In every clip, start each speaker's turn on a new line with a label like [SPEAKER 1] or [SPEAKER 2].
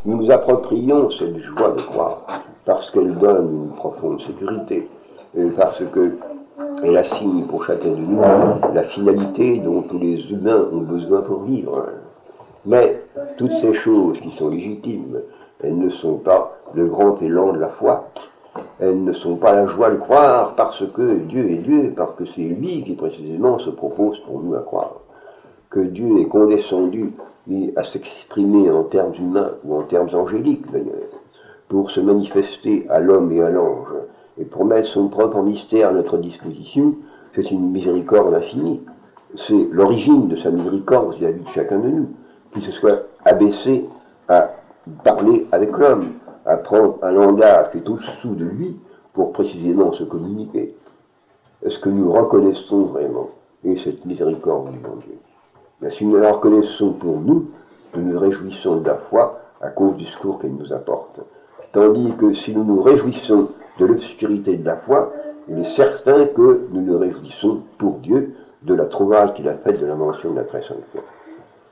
[SPEAKER 1] nous nous approprions cette joie de croire, parce qu'elle donne une profonde sécurité, et parce qu'elle assigne pour chacun de nous la finalité dont tous les humains ont besoin pour vivre. Mais toutes ces choses qui sont légitimes, elles ne sont pas le grand élan de la foi, elles ne sont pas la joie de croire parce que Dieu est Dieu, parce que c'est lui qui précisément se propose pour nous à croire. Que Dieu est condescendu à s'exprimer en termes humains ou en termes angéliques d'ailleurs, pour se manifester à l'homme et à l'ange, et pour mettre son propre mystère à notre disposition, c'est une miséricorde infinie. C'est l'origine de sa miséricorde vis-à-vis de chacun de nous, qui se soit abaissé à parler avec l'homme, à prendre un langage qui est au-dessous de lui pour précisément se communiquer. Est-ce que nous reconnaissons vraiment et cette miséricorde du bon Dieu? Mais si nous la reconnaissons pour nous, nous nous réjouissons de la foi à cause du secours qu'elle nous apporte. Tandis que si nous nous réjouissons de l'obscurité de la foi, il est certain que nous nous réjouissons pour Dieu de la trouvaille qu'il a faite de la mention de la très sainte foi.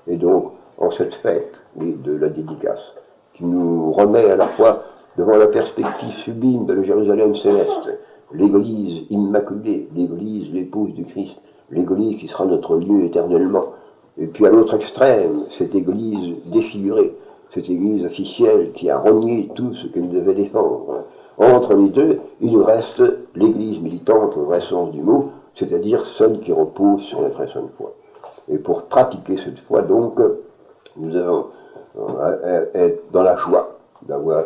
[SPEAKER 1] Et donc, en cette fête de la dédicace, qui nous remet à la fois devant la perspective sublime de la Jérusalem céleste, l'Église immaculée, l'Église l'épouse du Christ, l'Église qui sera notre lieu éternellement, et puis à l'autre extrême, cette Église défigurée, cette Église officielle qui a renié tout ce qu'elle devait défendre. Entre les deux, il nous reste l'Église militante au vrai sens du mot, c'est-à-dire celle qui repose sur la très sainte foi. Et pour pratiquer cette foi, donc, nous devons être dans la joie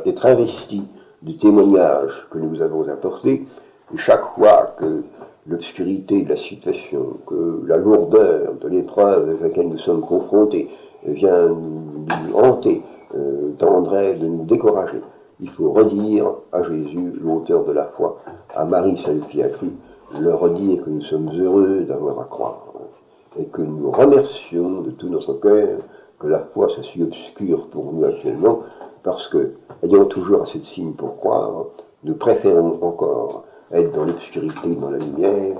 [SPEAKER 1] d'être investis du témoignage que nous avons apporté, et chaque fois que l'obscurité de la situation, que la lourdeur de l'épreuve avec laquelle nous sommes confrontés vient nous hanter, tendrait de nous décourager, il faut redire à Jésus, l'auteur de la foi, à Marie, celle qui a cru, leur redire que nous sommes heureux d'avoir à croire, et que nous remercions de tout notre cœur que la foi soit si obscure pour nous actuellement, parce que, ayant toujours assez de signes pour croire, nous préférons encore être dans l'obscurité, dans la lumière,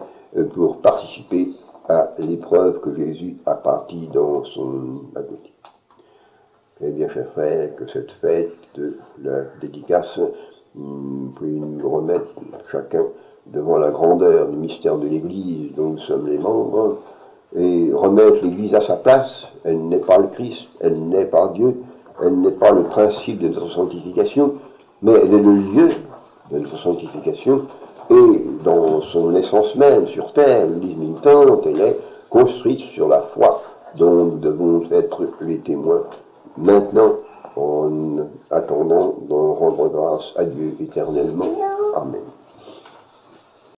[SPEAKER 1] pour participer à l'épreuve que Jésus a partie dans son agonie. Eh bien, chers frères, que cette fête de la dédicace, vous pouvez nous remettre chacun devant la grandeur du mystère de l'Église dont nous sommes les membres, et remettre l'Église à sa place. Elle n'est pas le Christ, elle n'est pas Dieu, elle n'est pas le principe de notre sanctification, mais elle est le lieu de notre sanctification, et dans son essence même sur terre, l'Église militante, elle est construite sur la foi dont nous devons être les témoins maintenant, en attendant d'en rendre grâce à Dieu éternellement.